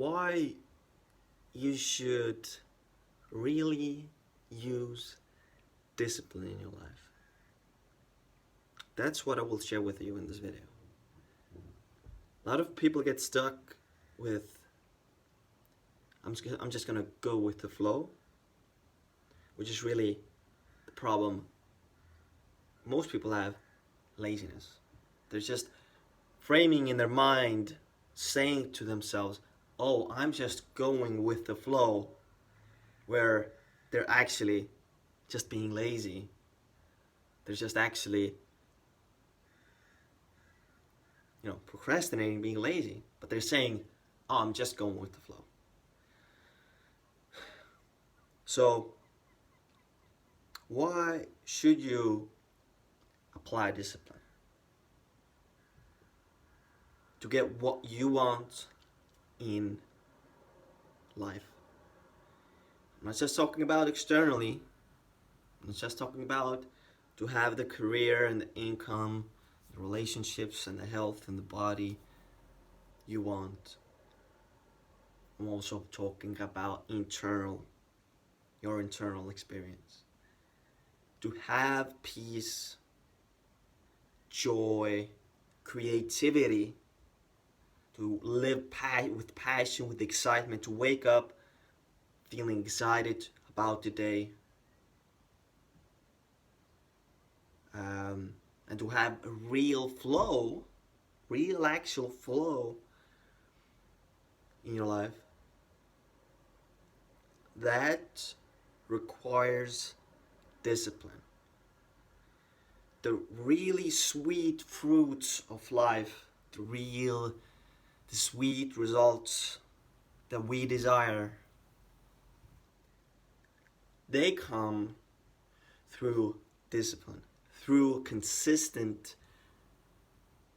why you should really use discipline in your life. That's what I will share with you in this video. A lot of people get stuck with, I'm just gonna go with the flow, which is really the problem most people have: laziness. They're just framing in their mind, saying to themselves, oh, I'm just going with the flow, where they're actually just being lazy. They're just actually, procrastinating, being lazy. But they're saying, oh, I'm just going with the flow. So, why should you apply discipline? To get what you want in life. I'm not just talking about externally. I'm not just talking about to have the career and the income, the relationships and the health and the body you want. I'm also talking about your internal experience. To have peace, joy, creativity, to live with passion, with excitement, to wake up feeling excited about the day, and to have a real actual flow in your life. That requires discipline. The really sweet fruits of life, the sweet results that we desire, they come through discipline, through consistent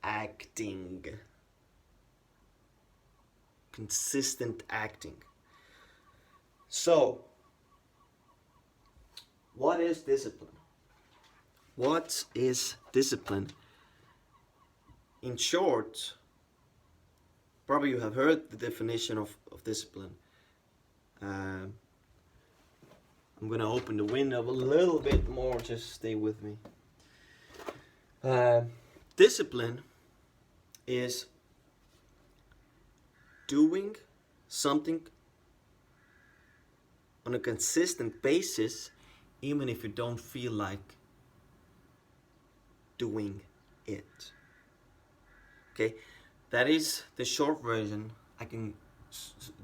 acting. So, what is discipline? What is discipline? In short, probably you have heard the definition of discipline. I'm going to open the window a little bit more, just stay with me. Discipline is doing something on a consistent basis, even if you don't feel like doing it. Okay, that is the short version. I can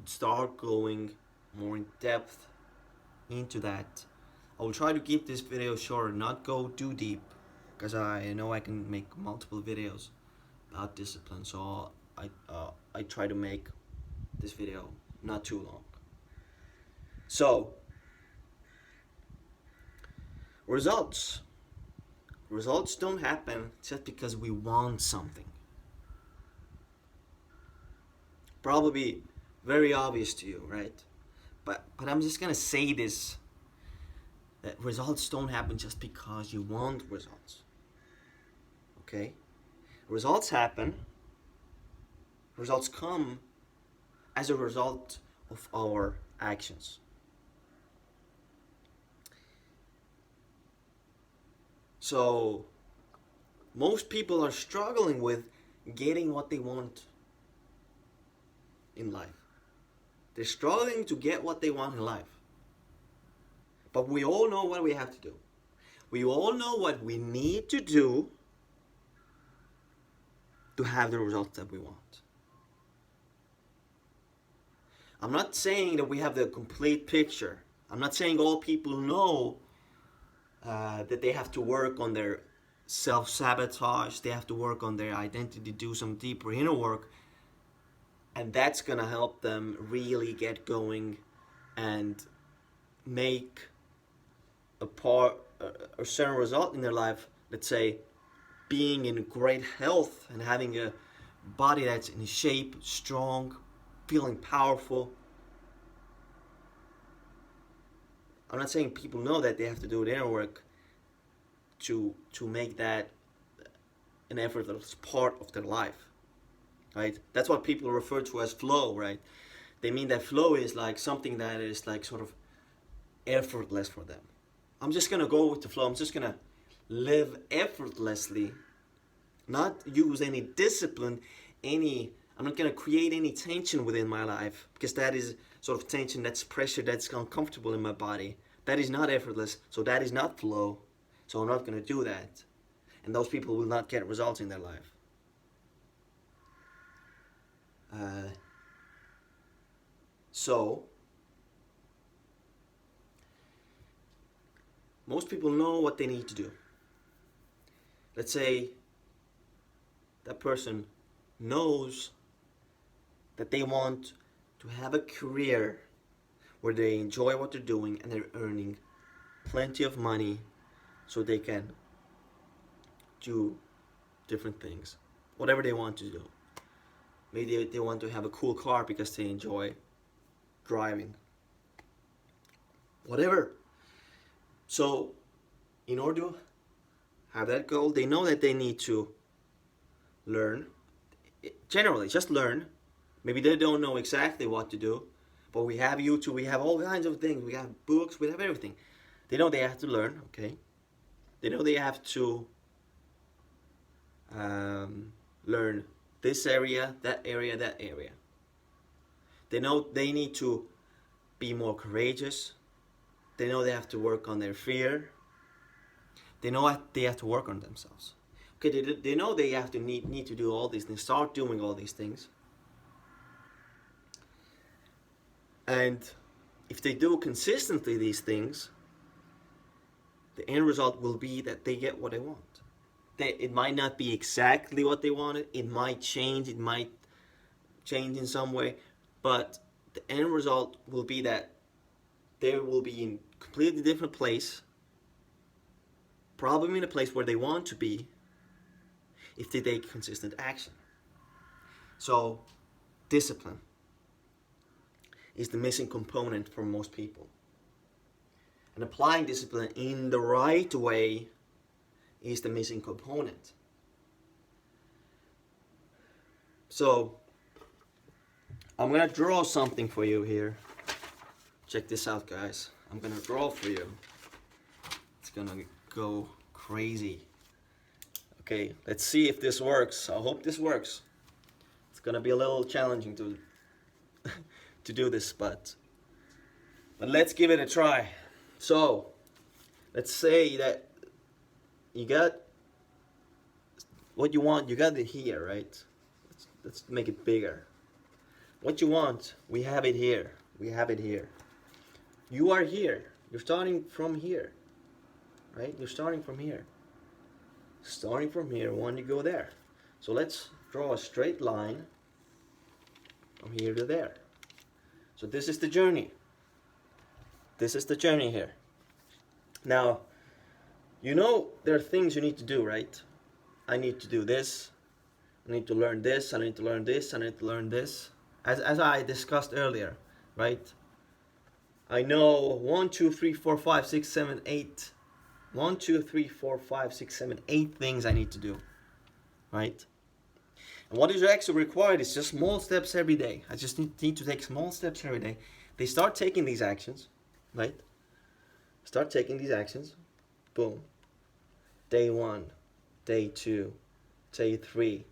start going more in depth into that. I will try to keep this video short, not go too deep, because I know I can make multiple videos about discipline. So I try to make this video not too long. So, results don't happen just because we want something. Probably very obvious to you, right? But I'm just gonna say this, that results don't happen just because you want results. Okay? Results come as a result of our actions. So, most people are struggling with getting what they want in life. They're struggling to get what they want in life. But we all know what we have to do. We all know what we need to do to have the results that we want. I'm not saying that we have the complete picture. I'm not saying all people know that they have to work on their self-sabotage, they have to work on their identity, do some deeper inner work, and that's gonna help them really get going and make a certain result in their life. Let's say being in great health and having a body that's in shape, strong, feeling powerful. I'm not saying people know that they have to do their work to make that an effortless part of their life, right? That's what people refer to as flow, right? They mean that flow is like something that is like sort of effortless for them. I'm just gonna go with the flow. I'm just gonna live effortlessly, not use any discipline, I'm not gonna create any tension within my life, because that is sort of tension, that's pressure, that's uncomfortable in my body. That is not effortless, so that is not flow. So I'm not gonna do that. And those people will not get results in their life. So most people know what they need to do. Let's say that person knows that they want to have a career where they enjoy what they're doing and they're earning plenty of money so they can do different things, whatever they want to do. Maybe they want to have a cool car because they enjoy driving, whatever. So in order to have that goal, they know that they need to learn, generally just learn. Maybe they don't know exactly what to do, but we have YouTube, we have all kinds of things, we have books, we have everything. They know they have to learn, okay? They know they have to learn this area, that area, that area. They know they need to be more courageous. They know they have to work on their fear. They know they have to work on themselves. Okay, they know they have to need to do all these things, start doing all these things. And if they do consistently these things, the end result will be that they get what they want. It might not be exactly what they wanted. It might change in some way, but the end result will be that they will be in a completely different place, probably in a place where they want to be, if they take consistent action. So, discipline is the missing component for most people. And applying discipline in the right way is the missing component. So, I'm gonna draw something for you here. Check this out, guys. I'm gonna draw for you. It's gonna go crazy. Okay, let's see if this works. I hope this works. It's gonna be a little challenging to to do this, but let's give it a try. So, let's say that you got what you want. You got it here, right? Let's make it bigger. What you want, we have it here. We have it here. You are here. You're starting from here, right? You're starting from here. Starting from here, want to go there. So let's draw a straight line from here to there. So this is the journey. This is the journey here. Now, you know there are things you need to do, right? I need to do this. I need to learn this. I need to learn this. I need to learn this. As I discussed earlier, right? I know 1, 2, 3, 4, 5, 6, 7, 8. 1, 2, 3, 4, 5, 6, 7, 8 things I need to do, right? And what is actually required is just small steps every day. I just need to take small steps every day. They start taking these actions, right? Start taking these actions. Boom. Day 1, day 2, day 3.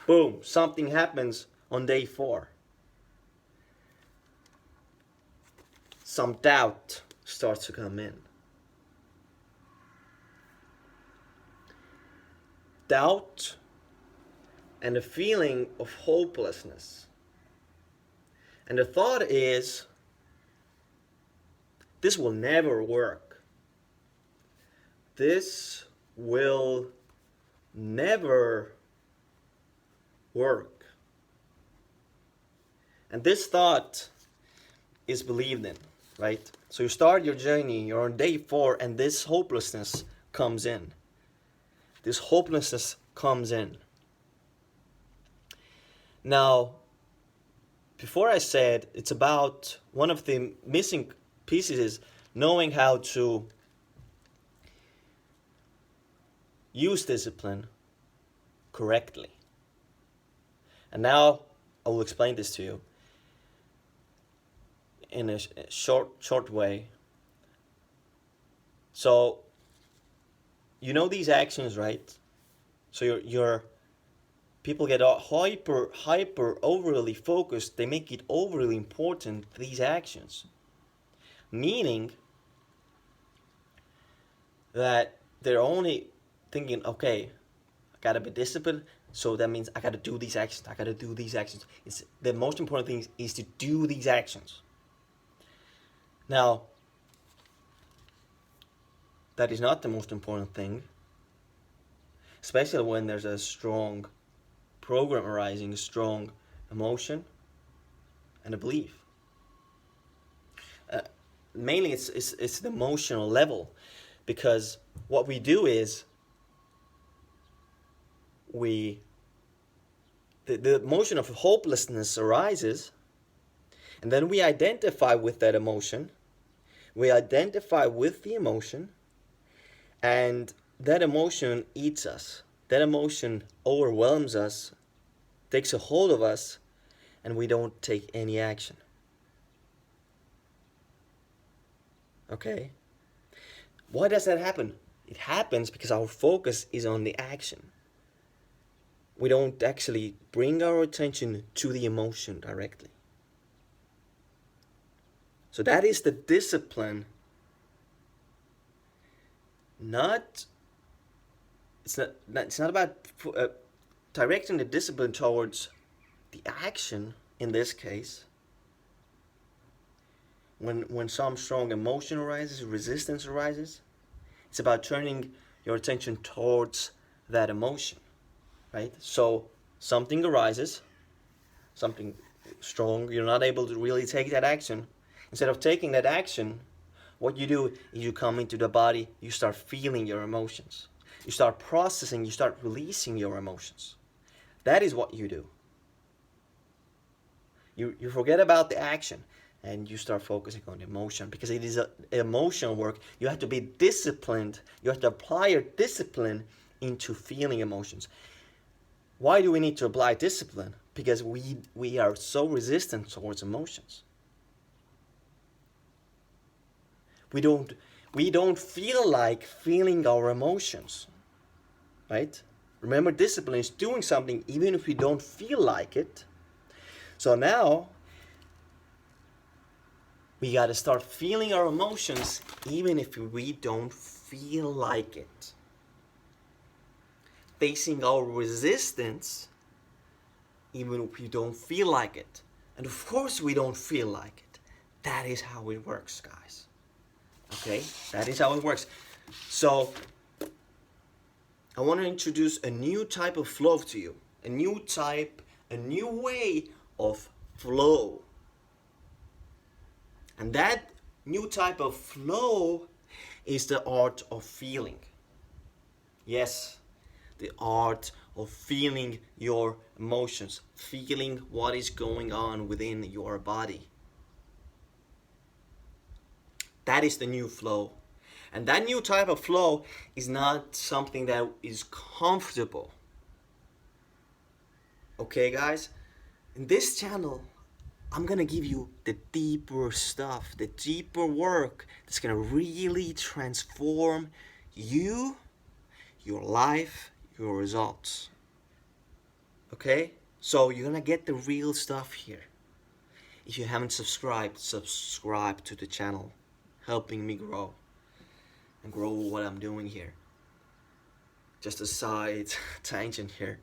Boom. Something happens on day 4. Some doubt starts to come in. Doubt and a feeling of hopelessness. And the thought is, this will never work. This will never work. And this thought is believed in, right? So you start your journey, you're on day 4, and this hopelessness comes in. This hopelessness comes in. Now, before I said it's about one of the missing pieces is knowing how to use discipline correctly. And now I will explain this to you. in a short way. So you know these actions, right? So your people get hyper overly focused. They make it overly important, these actions, meaning that they're only thinking, okay, I gotta be disciplined, so that means I gotta do these actions. I gotta do these actions. It's the most important thing is to do these actions. Now, that is not the most important thing, especially when there's a strong program arising, a strong emotion and a belief. Mainly it's the emotional level, because what we do is the emotion of hopelessness arises, and then we identify with that emotion. We identify with the emotion, and that emotion eats us. That emotion overwhelms us, takes a hold of us, and we don't take any action. Okay? Why does that happen? It happens because our focus is on the action. We don't actually bring our attention to the emotion directly. So that is the discipline. It's not about directing the discipline towards the action in this case. When some strong emotion arises, resistance arises, it's about turning your attention towards that emotion, right? So something arises, something strong, you're not able to really take that action. Instead of taking that action, what you do is you come into the body, you start feeling your emotions. You start processing, you start releasing your emotions. That is what you do. You forget about the action and you start focusing on the emotion, because it is emotional work. You have to be disciplined. You have to apply your discipline into feeling emotions. Why do we need to apply discipline? Because we are so resistant towards emotions. We don't feel like feeling our emotions, right? Remember, discipline is doing something even if we don't feel like it. So now we got to start feeling our emotions even if we don't feel like it. Facing our resistance even if we don't feel like it. And of course we don't feel like it. That is how it works, guys. Okay? That is how it works. So I want to introduce a new type of flow to you. A new way of flow. And that new type of flow is the art of feeling. Yes, the art of feeling your emotions, feeling what is going on within your body. That is the new flow. And that new type of flow is not something that is comfortable. Okay, guys? In this channel, I'm gonna give you the deeper stuff, the deeper work that's gonna really transform you, your life, your results. Okay? So you're gonna get the real stuff here. If you haven't subscribed, subscribe to the channel, helping me grow and grow what I'm doing here. Just a side tangent here,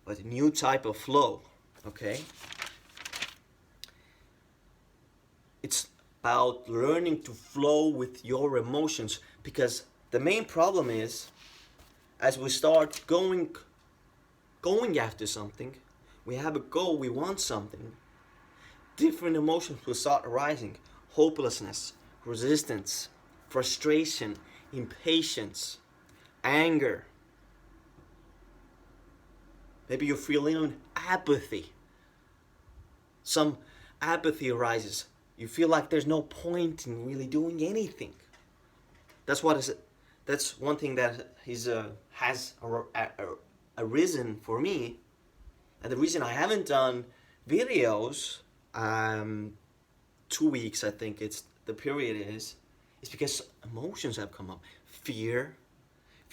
but a new type of flow. Okay? It's about learning to flow with your emotions, because the main problem is, as we start going after something, we have a goal, we want something, different emotions will start arising. Hopelessness, resistance, frustration, impatience, anger. Maybe you're feeling apathy. Some apathy arises. You feel like there's no point in really doing anything. That's one thing that has arisen for me, and the reason I haven't done videos 2 weeks, I think the period is because emotions have come up. Fear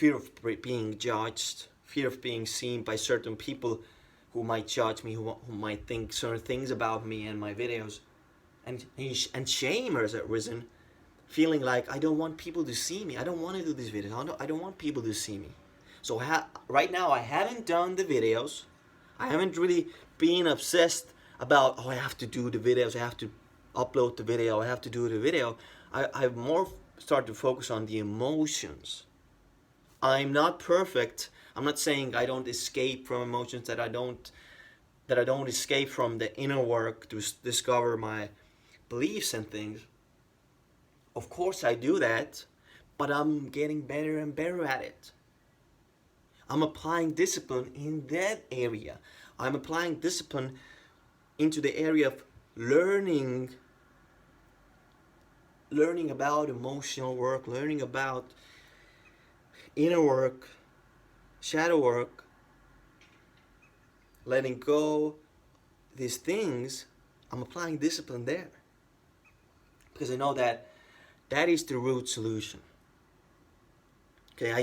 of being judged, fear of being seen by certain people who might judge me, who might think certain things about me and my videos, and shame has arisen, feeling like I don't want people to see me. I don't want to do these videos. I don't want people to see me. So right now I haven't done the videos. I haven't really been obsessed about, oh, I have to do the videos, I have to upload the video, I have to do the video. I've more started to focus on the emotions. I'm not perfect. I'm not saying I don't escape from emotions, that I don't escape from the inner work to discover my beliefs and things. Of course I do that, but I'm getting better and better at it. I'm applying discipline in that area. I'm applying discipline into the area of learning about emotional work, learning about inner work, shadow work, letting go these things. I'm applying discipline there because I know that is the root solution. Okay, I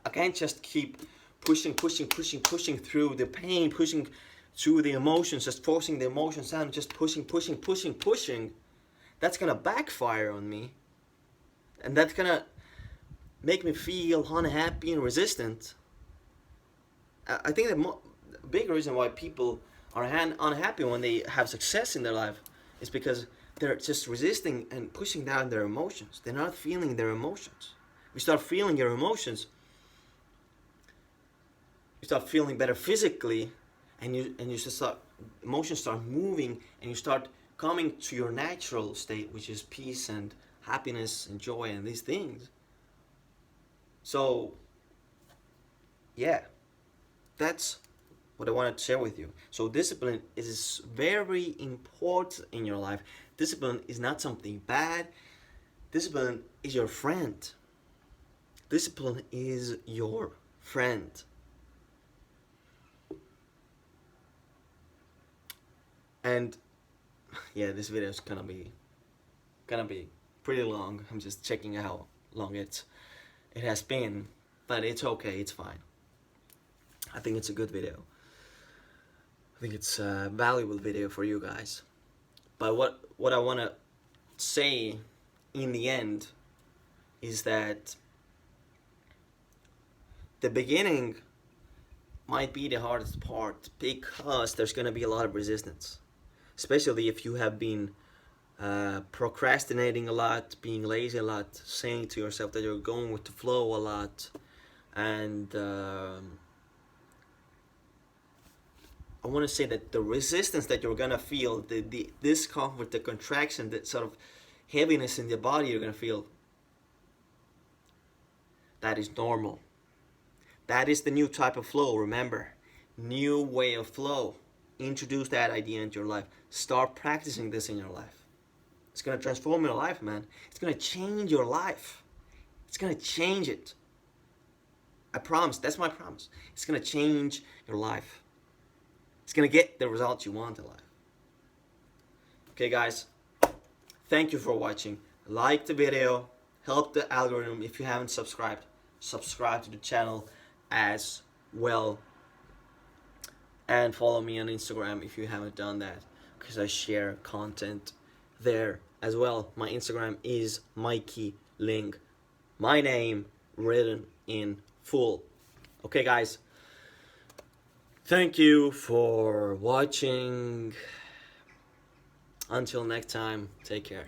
can't just keep pushing through the pain, pushing through the emotions, just forcing the emotions down, just pushing. That's gonna backfire on me, and that's gonna make me feel unhappy and resistant. I think the big reason why people are unhappy when they have success in their life is because they're just resisting and pushing down their emotions. They're not feeling their emotions. We start feeling your emotions, you start feeling better physically, and you just start, emotions start moving, and you start coming to your natural state, which is peace and happiness and joy and these things. So yeah, that's what I wanted to share with you. So discipline is very important in your life. Discipline is not something bad. Discipline is your friend. Discipline is your friend. And yeah, this video is gonna be pretty long. I'm just checking how long it has been, but it's okay, it's fine. I think it's a good video. I think it's a valuable video for you guys. But what I want to say in the end is that the beginning might be the hardest part, because there's going to be a lot of resistance, especially if you have been procrastinating a lot, being lazy a lot, saying to yourself that you're going with the flow a lot, and I want to say that the resistance that you're gonna feel, the discomfort, the contraction, the sort of heaviness in the body you're gonna feel, that is normal. That is the new type of flow. Remember, new way of flow. Introduce that idea into your life. Start practicing this in your life. It's gonna transform your life, man. It's gonna change your life. It's gonna change it. I promise. That's my promise. It's gonna change your life. It's gonna get the results you want in life. Okay, guys. Thank you for watching. Like the video. Help the algorithm. If you haven't subscribed, subscribe to the channel as well. And follow me on Instagram if you haven't done that, because I share content there as well. My Instagram is Mikey Ling. My name written in full. Okay, guys. Thank you for watching. Until next time, take care.